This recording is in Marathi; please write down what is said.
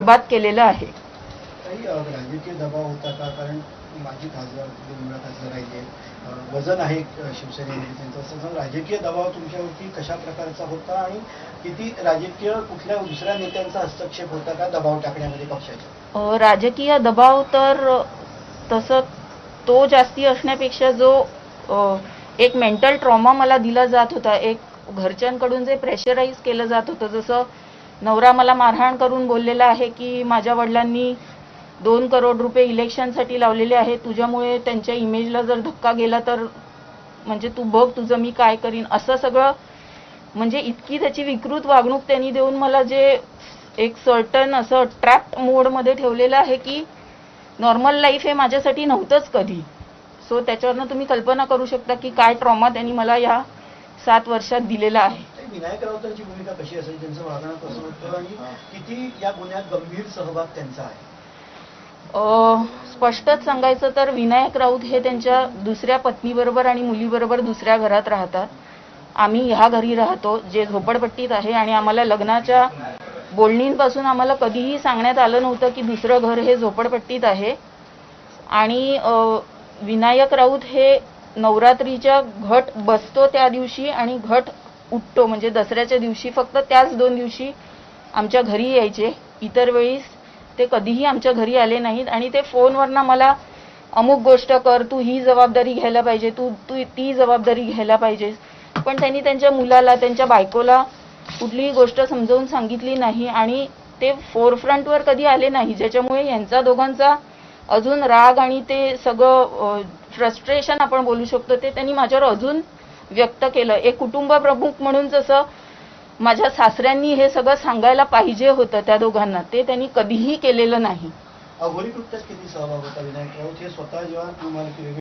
बात केलेलं आहे। काही राजकीय दबाव होता का? कारण माजी खासदार मुंबई खासदार राहिले, वजन आहे शिवसेनेमध्ये त्यांचं, असं राजकीय दबाव तुमच्यावरती कशा प्रकारचा होता आणि किती राजकीय कुठल्या दुसऱ्या नेत्यांचा हस्तक्षेप होता का दबाव टाकण्यामध्ये पक्षाच्या? राजकीय दबाव तर तसं तो जास्ती असण्यापेक्षा जो एक मेंटल ट्रॉमा मला दिला जात होता, एक घरच्यांकडून जे प्रेशराईज केलं जात होतं, जसं नवरा मला मारहाण करून बोललेला आहे की माझ्या वडिलांनी 2 करोड रुपये इलेक्शनसाठी लावलेले आहे, तुझ्यामुळे त्यांच्या इमेजला जर धक्का गेला तर म्हणजे तू बघ तुझं मी काय करीन, असं सगळं म्हणजे इतकी त्याची विकृत वागणूक त्यांनी देऊन मला जे एक सर्टन असं ट्रॅप्ड मोडमध्ये ठेवलेलं आहे की नॉर्मल लाईफ हे माझ्यासाठी नव्हतंच कधी। सो त्याच्यावरनं तुम्ही कल्पना करू शकता की काय ट्रॉमा त्यांनी मला या 7 वर्षात दिलेला आहे। विनायक राऊतांची भूमिका कशी असेल, त्यांचं वागणं कसं होतं आणि किती या गुन्ह्यात गंभीर सहभाग त्यांचा आहे? स्पष्टच सांगायचं तर विनायक राऊत हे त्यांच्या दुसऱ्या पत्नीबरोबर आणि मुलीबरोबर दुसऱ्या घरात राहतात। आम्ही ह्या घरी राहतो जे झोपडपट्टीत आहे आणि आम्हाला लग्नाच्या बोलणींपासून आम्हाला कधीही सांगण्यात आलं नव्हतं की दुसरं घर हे झोपडपट्टीत आहे। आणि विनायक राऊत हे नवरात्रीच्या घट बसतो त्या दिवशी आणि घट उठतो म्हणजे दसऱ्याच्या दिवशी फक्त त्याच 2 दिवशी आमच्या घरी यायचे, इतर वेळीस ते कधीही आमच्या घरी आले नाहीत। आणि ते फोनवरनं मला अमुक गोष्ट कर, तू ही जबाबदारी घ्यायला पाहिजे, तू ती जबाबदारी घ्यायला पाहिजेस, पण त्यांनी त्यांच्या मुलाला त्यांच्या बायकोला कुठलीही गोष्ट समजावून सांगितली नाही आणि ते फोरफ्रंटवर कधी आले नाही, ज्याच्यामुळे यांचा दोघांचा अजून राग आणि ते सगळं फ्रस्ट्रेशन आपण बोलू शकतो ते त्यांनी माझ्यावर अजून व्यक्त केलं। एक कुटुंब प्रमुख म्हणून जसं माझ्या सासऱ्यांनी हे सगळं सांगायला पाहिजे होतं त्या दोघांना, ते त्यांनी कधीही केलेलं नाही। अघोरी कृत्यात किती सहभाग होता विनायक राऊत हे स्वतः जेव्हा तुम्हाला